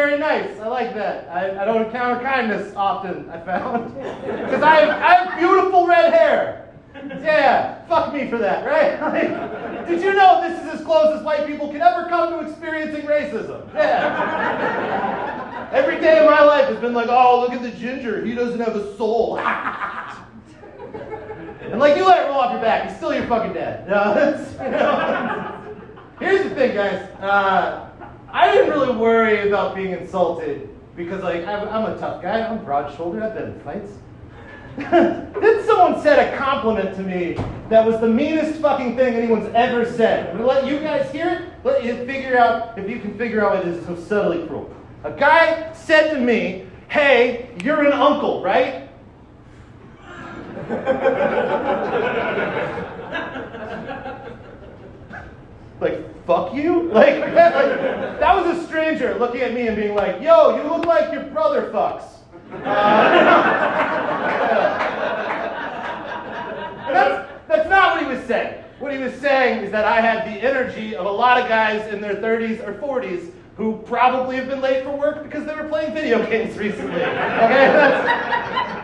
very nice. I like that. I don't encounter kindness often, I found. Because I have beautiful red hair. Yeah, fuck me for that, right? Like, did you know this is as close as white people can ever come to experiencing racism? Yeah. Every day of my life has been like, oh, look at the ginger. He doesn't have a soul. And like, you let it roll off your back. He's still your fucking dad. Here's the thing, guys. I didn't really worry about being insulted because, like, I'm a tough guy. I'm broad-shouldered. I've been in fights. Then someone said a compliment to me that was the meanest fucking thing anyone's ever said. I'm gonna let you guys hear it. Let you figure out if you can figure out why this is so subtly cruel. A guy said to me, "Hey, you're an uncle, right?" Like, fuck you? Like, that was a stranger looking at me and being like, "Yo, you look like your brother fucks." That's not what he was saying. What he was saying is that I have the energy of a lot of guys in their 30s or 40s who probably have been late for work because they were playing video games recently. Okay,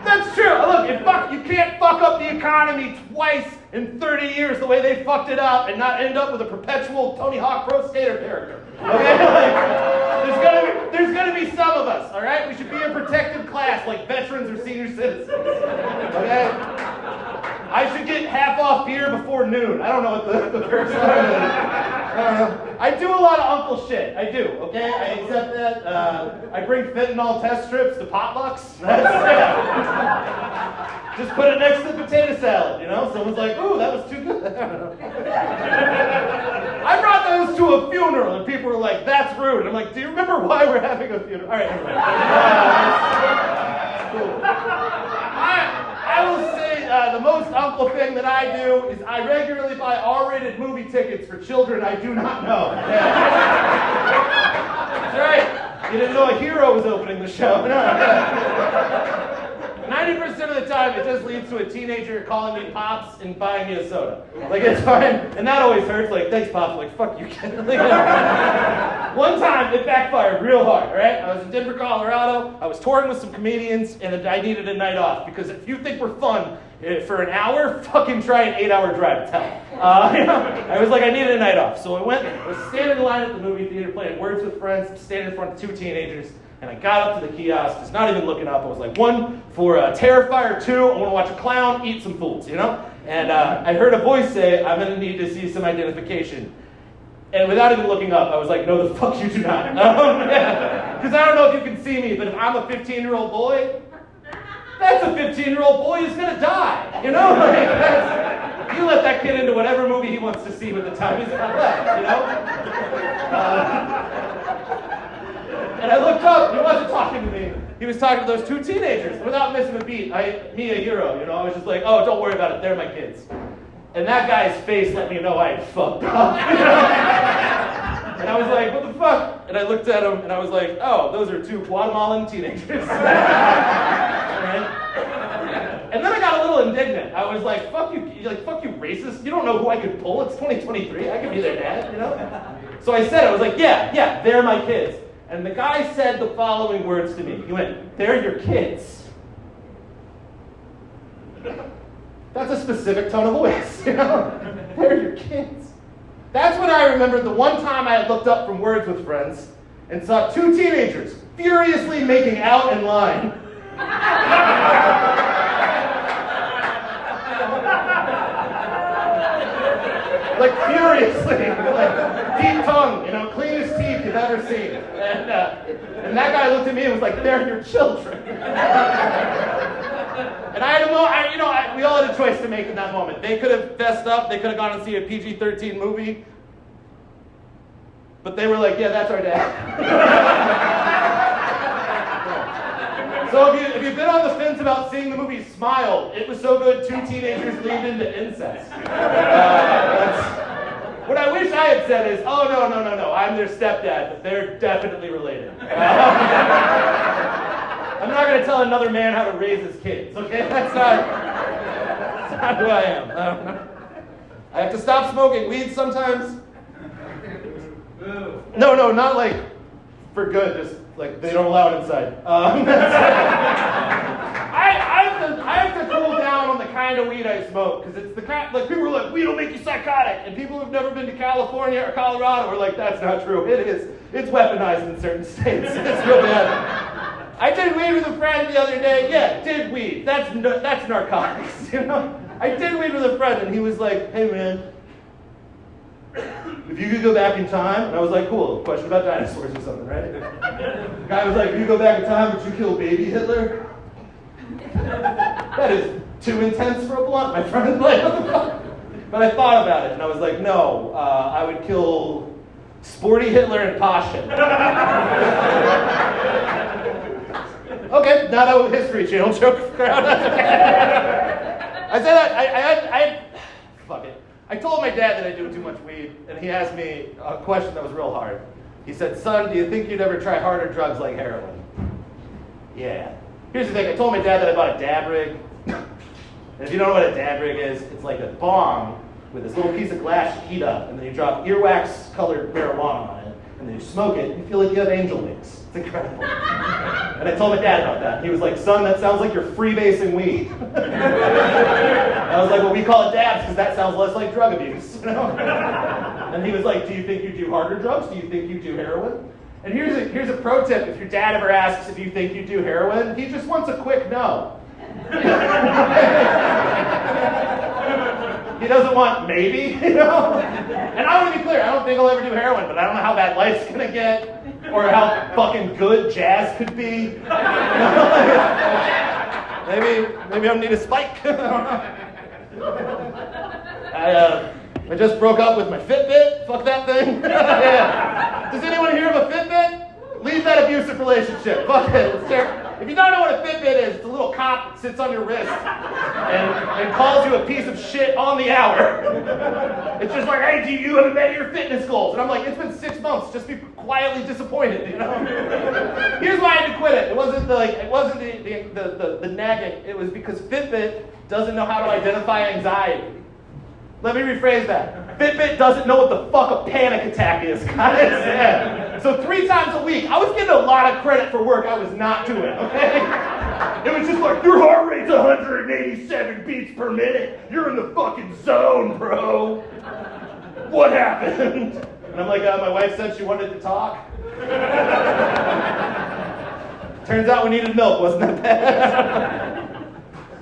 that's true. Look, you can't fuck up the economy twice in 30 years the way they fucked it up and not end up with a perpetual Tony Hawk Pro Skater character. Okay, there's gonna be some of us. All right, we should be a protected class like veterans or senior citizens. Okay. I should get half off beer before noon. I don't know what the first line is. I do a lot of uncle shit. I do, okay? I accept that. I bring fentanyl test strips to potlucks. Just put it next to the potato salad, you know? Someone's like, ooh, that was too good. I don't know. I brought those to a funeral, and people were like, that's rude. And I'm like, do you remember why we're having a funeral? All right, anyway. That's cool. I will say the most uncle thing that I do is I regularly buy R-rated movie tickets for children I do not know. Yeah. That's right. You didn't know a hero was opening the show. 90% of the time, it just leads to a teenager calling me Pops and buying me a soda. Like, it's fine. And that always hurts. Like, thanks, Pops. I'm like, fuck you, kid. One time, it backfired real hard, all right? I was in Denver, Colorado. I was touring with some comedians, and I needed a night off. Because if you think we're fun for an hour, fucking try an 8-hour drive to Tallent. I was like, I needed a night off. So I went, I was standing in line at the movie theater playing Words with Friends, standing in front of two teenagers. And I got up to the kiosk, just not even looking up. I was like, one for Terrifier 2, I want to watch a clown eat some fools, you know? And I heard a voice say, I'm going to need to see some identification. And without even looking up, I was like, no, the fuck you do not. Because I don't know if you can see me, but if I'm a 15-year-old boy, that's a 15-year-old boy who's going to die, you know? Like, you let that kid into whatever movie he wants to see with the time he's got left, you know? And I looked up, and he wasn't talking to me. He was talking to those two teenagers. Without missing a beat, me a hero, you know? I was just like, oh, don't worry about it, they're my kids. And that guy's face let me know I had fucked up. You know? And I was like, what the fuck? And I looked at him, and I was like, oh, those are two Guatemalan teenagers. And then I got a little indignant. I was like, fuck you, racist. You don't know who I could pull. It's 2023. I could be their dad, you know? So I said, I was like, yeah, they're my kids. And the guy said the following words to me. He went, they're your kids. That's a specific tone of voice, you know? They're your kids. That's when I remembered the one time I had looked up from Words with Friends and saw two teenagers furiously making out in line. Like, furiously. Like, deep tongue, you know, cleanest teeth you've ever seen. And that guy looked at me and was like, they're your children. And I had we all had a choice to make in that moment. They could have fessed up. They could have gone and see a PG-13 movie. But they were like, yeah, that's our dad. So if you've been on the fence about seeing the movie Smile, it was so good, two teenagers leaned into incest. What I wish I had said is, oh, no, I'm their stepdad, but they're definitely related. I'm not going to tell another man how to raise his kids, okay? That's not who I am. I have to stop smoking weed sometimes. No, not like for good, just Like, they don't allow it inside. I have to cool down on the kind of weed I smoke, because it's the kind, like, people are like, weed will make you psychotic, and people who've never been to California or Colorado are like, that's not true. It is. It's weaponized in certain states. It's real bad. I did weed with a friend the other day. Yeah, did weed. That's narcotics, you know? I did weed with a friend, and he was like, hey, man, if you could go back in time, and I was like, cool, question about dinosaurs or something, right? The guy was like, if you go back in time, would you kill baby Hitler? That is too intense for a blunt, my friend. Like, what the fuck? But I thought about it, and I was like, no, I would kill Sporty Hitler and Pasha. Okay, not a History Channel joke. I said I fuck it. I told my dad that I do too much weed, and he asked me a question that was real hard. He said, son, do you think you'd ever try harder drugs like heroin? Yeah. Here's the thing, I told my dad that I bought a dab rig. And if you don't know what a dab rig is, it's like a bong with this little piece of glass you heat up, and then you drop earwax-colored marijuana on it, and then you smoke it, and you feel like you have angel wings. It's incredible. And I told my dad about that. He was like, son, that sounds like you're freebasing weed. I was like, well, we call it dabs because that sounds less like drug abuse. You know? And he was like, do you think you do harder drugs? Do you think you do heroin? And here's a pro tip. If your dad ever asks if you think you do heroin, he just wants a quick no. He doesn't want maybe, you know? And I want to be clear, I don't think I'll ever do heroin, but I don't know how bad life's going to get, or how fucking good jazz could be. Maybe I'll need a spike. I just broke up with my Fitbit. Fuck that thing. Yeah. Does anyone hear of a Fitbit? Leave that abusive relationship. Fuck it. It's terrible. If you don't know what a Fitbit is, it's a little cop that sits on your wrist and calls you a piece of shit on the hour. It's just like, hey, you haven't met your fitness goals. And I'm like, it's been 6 months. Just be quietly disappointed, you know? Here's why I had to quit it. It wasn't the nagging. It was because Fitbit doesn't know how to identify anxiety. Let me rephrase that. Fitbit doesn't know what the fuck a panic attack is, guys. Yeah. So 3 times a week, I was getting a lot of credit for work I was not doing, okay? It was just like, your heart rate's 187 beats per minute. You're in the fucking zone, bro. What happened? And I'm like, my wife said she wanted to talk. Turns out we needed milk, wasn't that bad?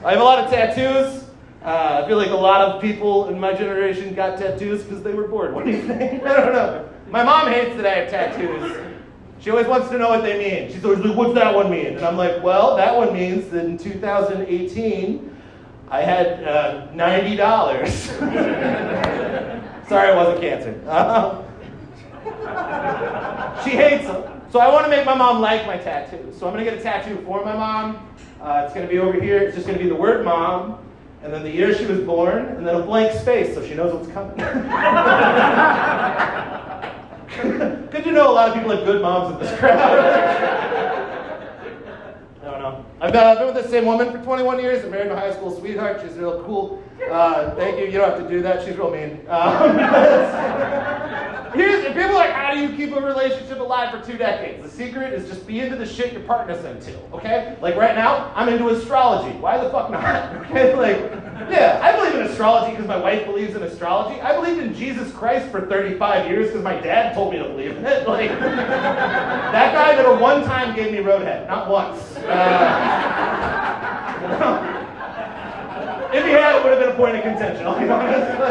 I have a lot of tattoos. I feel like a lot of people in my generation got tattoos because they were bored one evening. I don't know. My mom hates that I have tattoos. She always wants to know what they mean. She's always like, what's that one mean? And I'm like, well, that one means that in 2018, I had $90. Sorry, it wasn't cancer. She hates them. So I want to make my mom like my tattoos. So I'm going to get a tattoo for my mom. It's going to be over here. It's just going to be the word mom. And then the year she was born, and then a blank space so she knows what's coming. Good to know a lot of people have good moms in this crowd. I don't know. I've been with the same woman for 21 years. I married my high school sweetheart. She's real cool. Thank you. You don't have to do that. She's real mean. People are like, how do you keep a relationship alive for 2 decades? The secret is just be into the shit your partner's into, okay? Like right now, I'm into astrology. Why the fuck not? Okay, like, yeah, I believe in astrology because my wife believes in astrology. I believed in Jesus Christ for 35 years because my dad told me to believe in it. Like, that guy never one time gave me roadhead, not once. If he had, it would have been a point of contention, I'll be honest.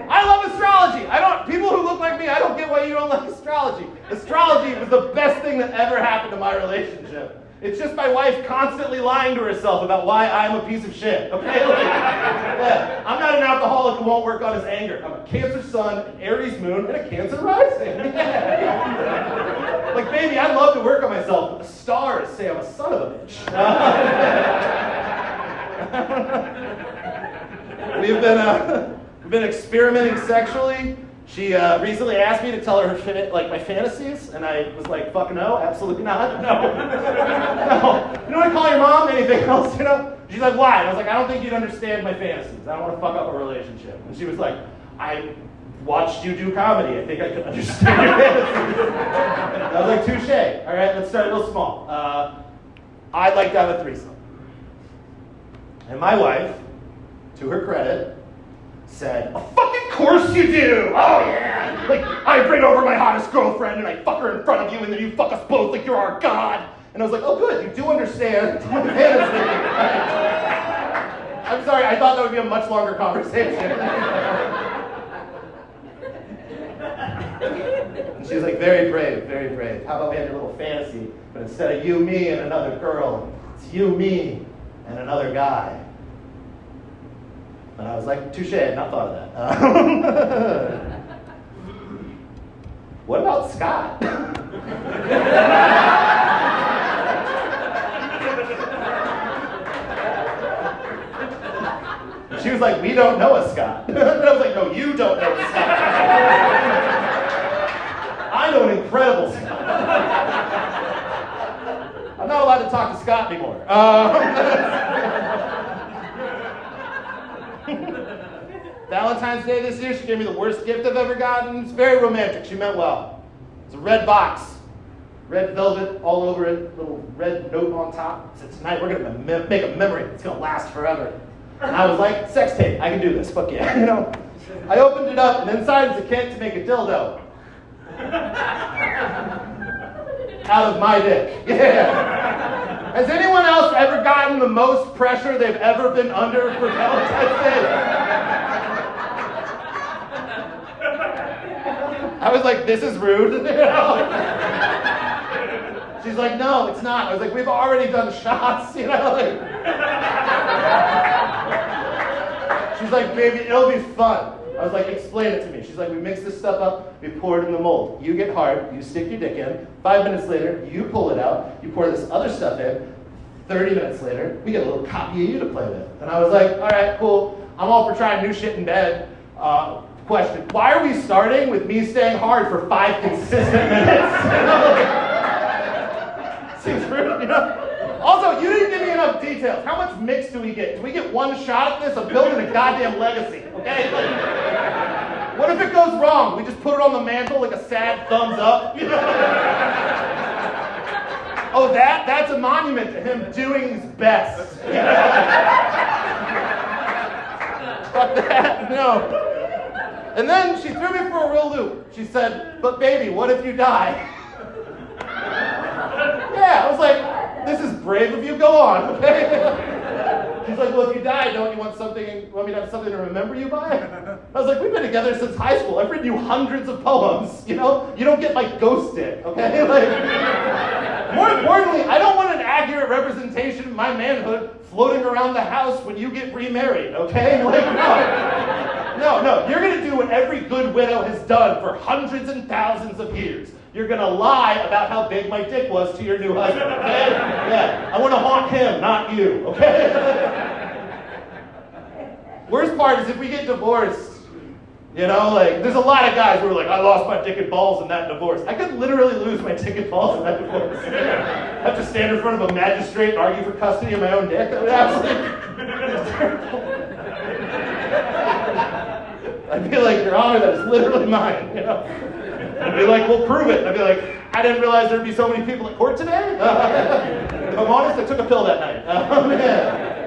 I love astrology. People who look like me, I don't get why you don't like astrology. Astrology was the best thing that ever happened to my relationship. It's just my wife constantly lying to herself about why I'm a piece of shit, okay? Like, yeah, I'm not an alcoholic who won't work on his anger. I'm a Cancer sun, an Aries moon, and a Cancer rising. Yeah. Like, baby, I love to work on myself, but the stars say I'm a son of a bitch. We've been experimenting sexually. She recently asked me to tell her my fantasies, and I was like, fuck no, absolutely not, no. No. You know what I call your mom? Anything else, you know? She's like, why? And I was like, I don't think you'd understand my fantasies. I don't want to fuck up a relationship. And she was like, I watched you do comedy. I think I could understand your fantasies. I was like, touche. All right, let's start a little small. I'd like to have a threesome. And my wife, to her credit, said, of fucking course you do! Oh yeah! Like, I bring over my hottest girlfriend and I fuck her in front of you and then you fuck us both like you're our god! And I was like, oh good, you do understand my fantasy. I'm sorry, I thought that would be a much longer conversation. And she was like, very brave, very brave. How about we have your little fantasy, but instead of you, me, and another girl, it's you, me, and another guy. And I was like, touche, I had not thought of that. What about Scott? She was like, we don't know a Scott. And I was like, no, you don't know a Scott. I know an incredible Scott. I'm not allowed to talk to Scott anymore. Valentine's Day this year, she gave me the worst gift I've ever gotten. It's very romantic. She meant well. It's a red box. Red velvet all over it, little red note on top. Said, tonight we're going to make a memory. It's going to last forever. And I was like, sex tape. I can do this. Fuck yeah. You know? I opened it up, and inside is a kit to make a dildo. Out of my dick. Yeah. Has anyone else ever gotten the most pressure they've ever been under for Valentine's Day? I was like, this is rude. You know? She's like, no, it's not. I was like, we've already done shots, you know? Like, she's like, baby, it'll be fun. I was like, explain it to me. She's like, we mix this stuff up, we pour it in the mold. You get hard, you stick your dick in. 5 minutes later, you pull it out, you pour this other stuff in. 30 minutes later, we get a little copy of you to play with. And I was like, all right, cool. I'm all for trying new shit in bed. Question, why are we starting with me staying hard for 5 consistent minutes? Seems rude, you know? Also, you didn't give me enough details. How much mix do we get? Do we get one shot at this? I'm building a goddamn legacy, okay? Like, what if it goes wrong? We just put it on the mantle like a sad thumbs up, you know? Oh, that's a monument to him doing his best. You know? Fuck that, no. And then she threw me for a real loop. She said, but baby, what if you die? Yeah, I was like, this is brave of you, go on, okay? She's like, well, if you die, don't you want me to have something to remember you by? I was like, we've been together since high school. I've written you hundreds of poems, you know? You don't get my ghost dick, okay? Like, more importantly, I don't want an accurate representation of my manhood floating around the house when you get remarried, okay? Like, no, you're gonna do what every good widow has done for hundreds and thousands of years. You're gonna lie about how big my dick was to your new husband, okay? Yeah, I wanna haunt him, not you, okay? Worst part is if we get divorced, you know, like, there's a lot of guys who are like, I lost my dick and balls in that divorce. I could literally lose my dick and balls in that divorce. I have to stand in front of a magistrate and argue for custody of my own dick. That would absolutely terrible. I'd be like, Your Honor, that is literally mine, you know? I'd be like, well, prove it. I'd be like, I didn't realize there'd be so many people at court today. If I'm honest, I took a pill that night. Yeah.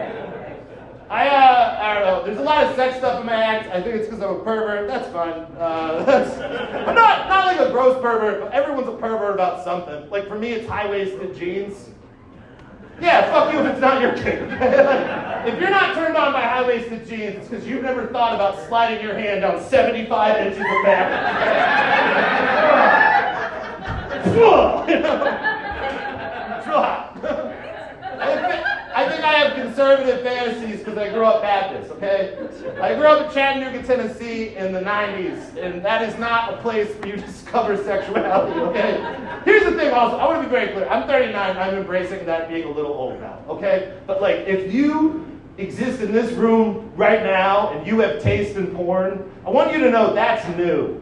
I don't know. There's a lot of sex stuff in my act. I think it's because I'm a pervert. That's fine. I'm not like a gross pervert, but everyone's a pervert about something. Like for me, it's high-waisted jeans. Yeah, fuck you if it's not your thing. If you're not turned on by high-waisted jeans, it's because you've never thought about sliding your hand down 75 inches of back. It's real hot. I think I have conservative fantasies because I grew up Baptist, okay? I grew up in Chattanooga, Tennessee in the 90s, and that is not a place where you discover sexuality, okay? Here's the thing also, I want to be very clear. I'm 39, I'm embracing that being a little old now, okay? But like, if you exist in this room right now and you have taste in porn, I want you to know that's new.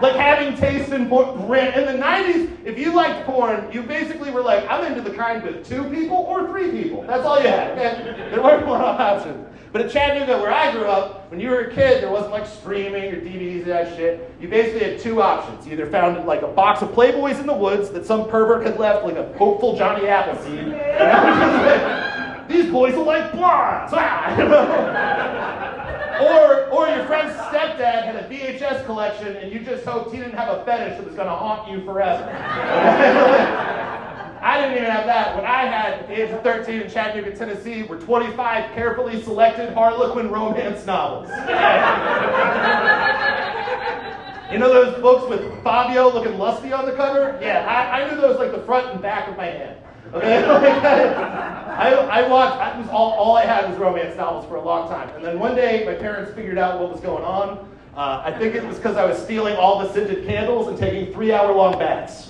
Like having taste in porn. In the 90s, if you liked porn, you basically were like, I'm into the kind with 2 people or 3 people. That's all you had, okay? There weren't a lot of options. But in Chattanooga, where I grew up, when you were a kid, there wasn't like streaming or DVDs and that shit. You basically had 2 options. You either found like a box of Playboys in the woods that some pervert had left, like a hopeful Johnny Appleseed. And I was just like, these boys are like blondes. Or your friend's stepdad had a VHS collection and you just hoped he didn't have a fetish that was going to haunt you forever. I didn't even have that. What I had at the age of 13 in Chattanooga, Tennessee, were 25 carefully selected Harlequin romance novels. You know those books with Fabio looking lusty on the cover? Yeah, I knew those like the front and back of my hand. Okay, I watched. That was all I had was romance novels for a long time. And then one day, my parents figured out what was going on. I think it was because I was stealing all the scented candles and taking 3-hour-long baths.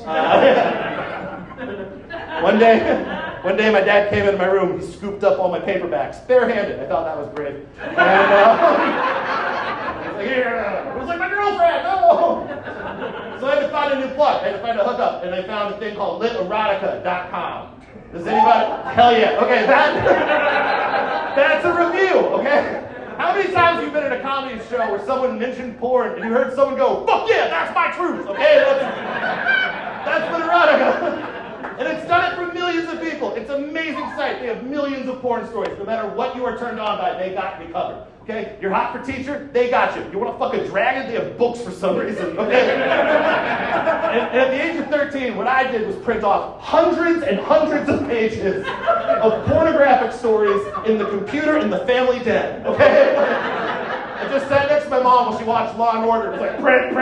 One day, my dad came into my room. He scooped up all my paperbacks, barehanded. I thought that was brave. And he was like, "Here." It was like my girlfriend. No. So I had to find a new plug. I had to find a hookup, and I found a thing called literotica.com. Does anybody? Hell yeah. Okay, that's a review. Okay. How many times have you been in a comedy show where someone mentioned porn and you heard someone go, "Fuck yeah, that's my truth." Okay, that's literotica. And it's done it for millions of people. It's an amazing site. They have millions of porn stories. No matter what you are turned on by, they got you covered. Okay? You're hot for teacher? They got you. You want to fuck a dragon? They have books for some reason. Okay? and at the age of 13, what I did was print off hundreds and hundreds of pages of pornographic stories in the computer in the family den. Okay? I just sat next to my mom while she watched Law and Order. It was like, print.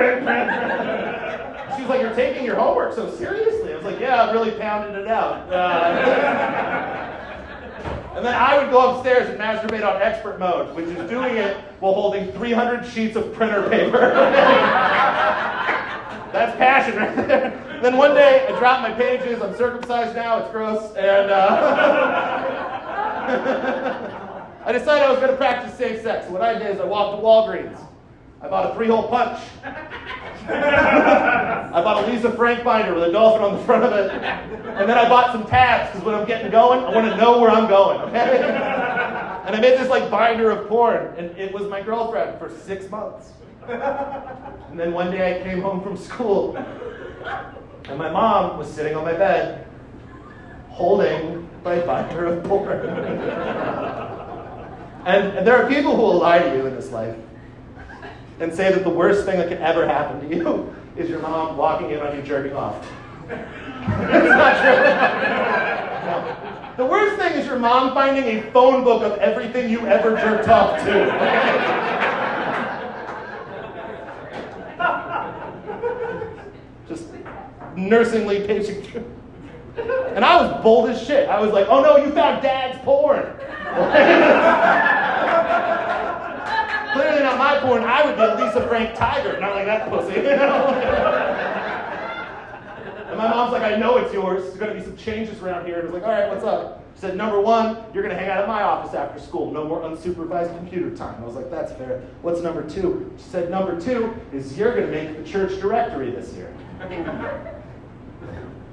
She was like, "You're taking your homework so seriously." I was like, "Yeah, I'm really pounding it out." And then I would go upstairs and masturbate on expert mode, which is doing it while holding 300 sheets of printer paper. That's passion right there. And then one day, I dropped my pages. I'm circumcised now. It's gross. And I decided I was going to practice safe sex. So what I did is I walked to Walgreens. I bought a 3-hole punch. I bought a Lisa Frank binder with a dolphin on the front of it. And then I bought some tabs, because when I'm getting going, I want to know where I'm going, okay? And I made this like binder of porn, and it was my girlfriend for 6 months. And then one day I came home from school, and my mom was sitting on my bed, holding my binder of porn. And there are people who will lie to you in this life and say that the worst thing that could ever happen to you is your mom walking in on you jerking off. That's not true. No. The worst thing is your mom finding a phone book of everything you ever jerked off to. Okay? Just nursingly paging through. And I was bold as shit. I was like, "Oh no, you found Dad's porn." Clearly not my porn. I would be a Lisa Frank tiger, not like that pussy. You know? And my mom's like, "I know it's yours. There's going to be some changes around here." And I was like, "All right, what's up?" She said, "Number 1, you're going to hang out at my office after school. No more unsupervised computer time." I was like, "That's fair. What's number 2? She said, "Number 2 is you're going to make the church directory this year."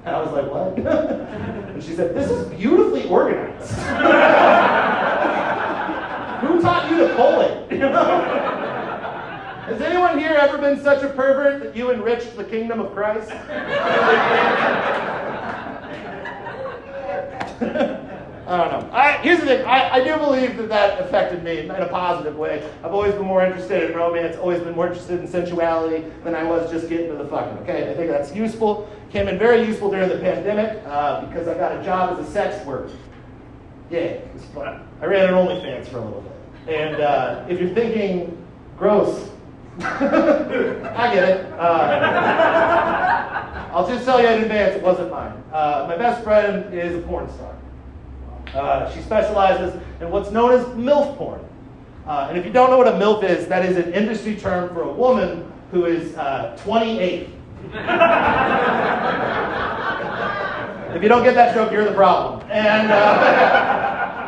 And I was like, "What?" And she said, "This is beautifully organized." Who taught you to collate? You know? Has anyone here ever been such a pervert that you enriched the kingdom of Christ? I don't know. Here's the thing. I do believe that affected me in a positive way. I've always been more interested in romance, always been more interested in sensuality than I was just getting to the fucking. Okay, I think that's useful. Came in very useful during the pandemic because I got a job as a sex worker. Yeah, it was fun. I ran an OnlyFans for a little bit. And if you're thinking, gross, I get it. I'll just tell you in advance, it wasn't mine. My best friend is a porn star. She specializes in what's known as MILF porn. And if you don't know what a MILF is, that is an industry term for a woman who is 28. If you don't get that joke, you're the problem. And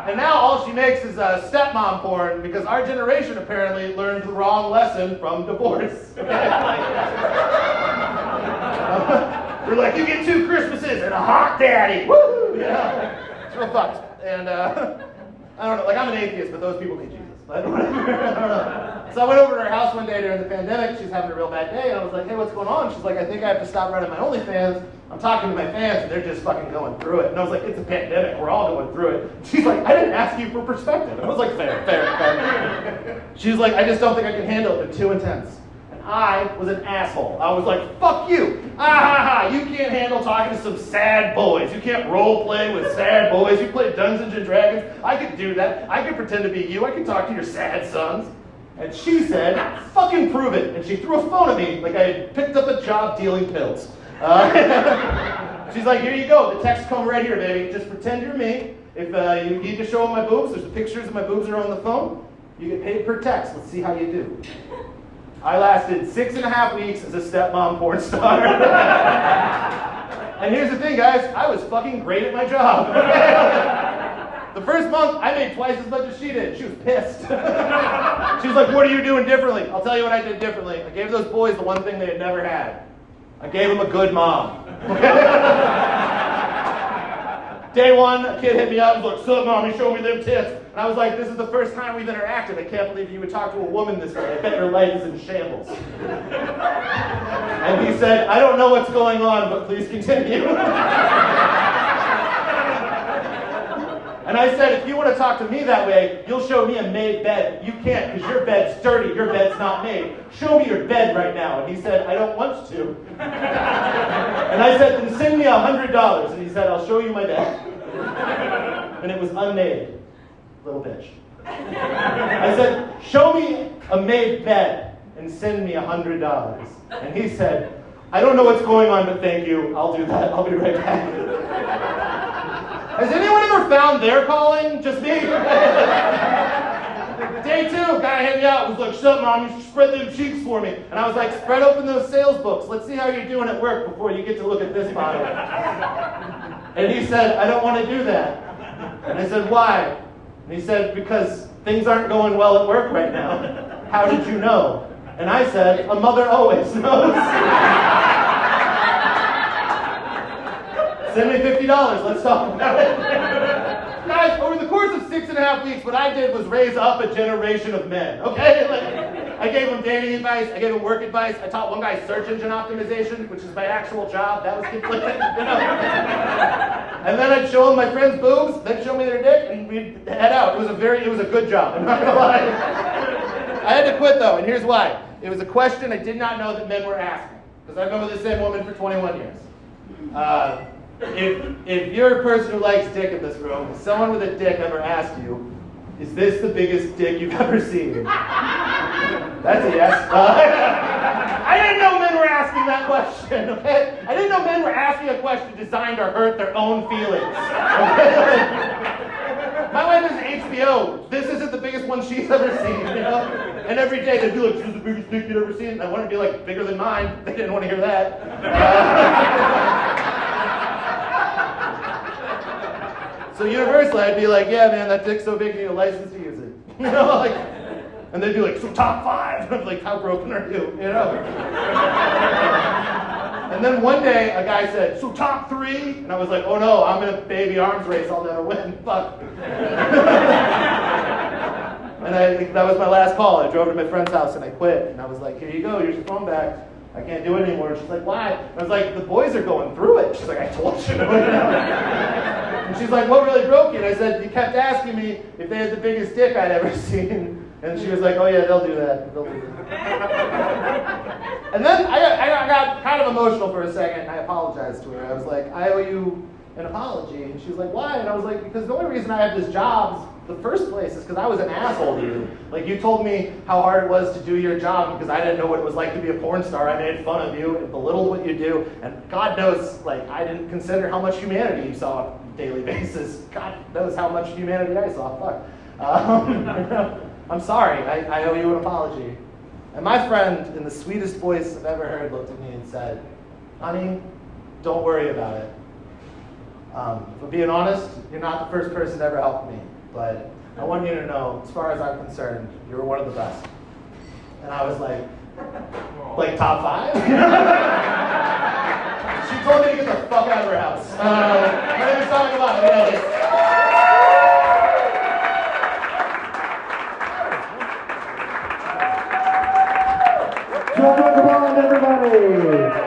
And now all she makes is stepmom porn because our generation apparently learned the wrong lesson from divorce. We're like, you get 2 Christmases and a hot daddy. Woo! Yeah. It's real fucked. And I don't know, like I'm an atheist, but those people need Jesus. But whatever. I don't know. So I went over to her house one day during the pandemic. She's having a real bad day. And I was like, hey, what's going on? She's like, I think I have to stop running my OnlyFans. I'm talking to my fans, and they're just fucking going through it. And I was like, it's a pandemic. We're all going through it. She's like, I didn't ask you for perspective. And I was like, fair. She's like, I just don't think I can handle it. They're too intense. And I was an asshole. I was like, fuck you. You can't handle talking to some sad boys. You can't role play with sad boys. You play Dungeons and Dragons. I could do that. I could pretend to be you. I could talk to your sad sons. And she said, fucking prove it. And she threw a phone at me like I had picked up a job dealing pills. She's like, here you go. The text come right here, baby. Just pretend you're me. If you need to show them my boobs, there's the pictures of my boobs are on the phone. You get paid per text. Let's see how you do. I lasted 6.5 weeks as a stepmom porn star. And here's the thing, guys. I was fucking great at my job. The first month, I made twice as much as she did. She was pissed. She was like, what are you doing differently? I'll tell you what I did differently. I gave those boys the one thing they had never had. I gave them a good mom. Day one, a kid hit me up and was like, sup, mommy, show me them tits. And I was like, this is the first time we've interacted. I can't believe you would talk to a woman this way. I bet your life is in shambles. And he said, I don't know what's going on, but please continue. And I said, if you want to talk to me that way, you'll show me a made bed. You can't, because your bed's dirty. Your bed's not made. Show me your bed right now. And he said, I don't want to. And I said, then send me $100. And he said, I'll show you my bed. And it was unmade. Little bitch. I said, show me a made bed and send me $100. And he said, I don't know what's going on, but thank you. I'll do that. I'll be right back. Has anyone ever found their calling? Just me? Day 2, guy hit me out, was like, shut up, mom, you spread them cheeks for me. And I was like, spread open those sales books. Let's see how you're doing at work before you get to look at this bottle. And he said, I don't want to do that. And I said, why? And he said, because things aren't going well at work right now. How did you know? And I said, a mother always knows. Send me $50. Let's talk about it. Guys, over the course of 6.5 weeks, what I did was raise up a generation of men, okay? I gave them dating advice. I gave them work advice. I taught one guy search engine optimization, which is my actual job. That was conflicting, you know? And then I'd show them my friends' boobs. They'd show me their dick, and we'd head out. It was a good job. I'm not going to lie. I had to quit, though, and here's why. It was a question I did not know that men were asking, because I've been with the same woman for 21 years. If you're a person who likes dick in this room, has someone with a dick ever asked you, is this the biggest dick you've ever seen? That's a yes. I didn't know men were asking that question, okay? I didn't know men were asking a question designed to hurt their own feelings. Okay? My wife is HBO. This isn't the biggest one she's ever seen, you know? And every day they'd be like, this is the biggest dick you've ever seen. And I want to be like, bigger than mine. They didn't want to hear that. So universally, I'd be like, yeah, man, that dick's so big you need a license to use it. You know, like, and they'd be like, so top 5. And I'm like, how broken are you? You know? And then one day, a guy said, so top 3? And I was like, oh no, I'm in a baby arms race, I'll never win. Fuck. And that was my last call. I drove to my friend's house and I quit. And I was like, here you go, here's your phone back. I can't do it anymore. And she's like, why? And I was like, the boys are going through it. She's like, I told you. And she's like, what really broke you? And I said, you kept asking me if they had the biggest dick I'd ever seen. And she was like, oh yeah, they'll do that. They'll do that. And then I got kind of emotional for a second, and I apologized to her. I was like, I owe you an apology. And she was like, why? And I was like, because the only reason I have this job the first place is because I was an asshole to you. Like, you told me how hard it was to do your job because I didn't know what it was like to be a porn star. I made fun of you and belittled what you do. And God knows, like, I didn't consider how much humanity you saw on a daily basis. God knows how much humanity I saw. Fuck. I'm sorry. I owe you an apology. And my friend, in the sweetest voice I've ever heard, looked at me and said, honey, don't worry about it. For being honest, you're not the first person to ever help me. but I want you to know, as far as I'm concerned, you were one of the best. And I was like top 5? She told me to get the fuck out of her house. My name is Tallent. Come on, everybody!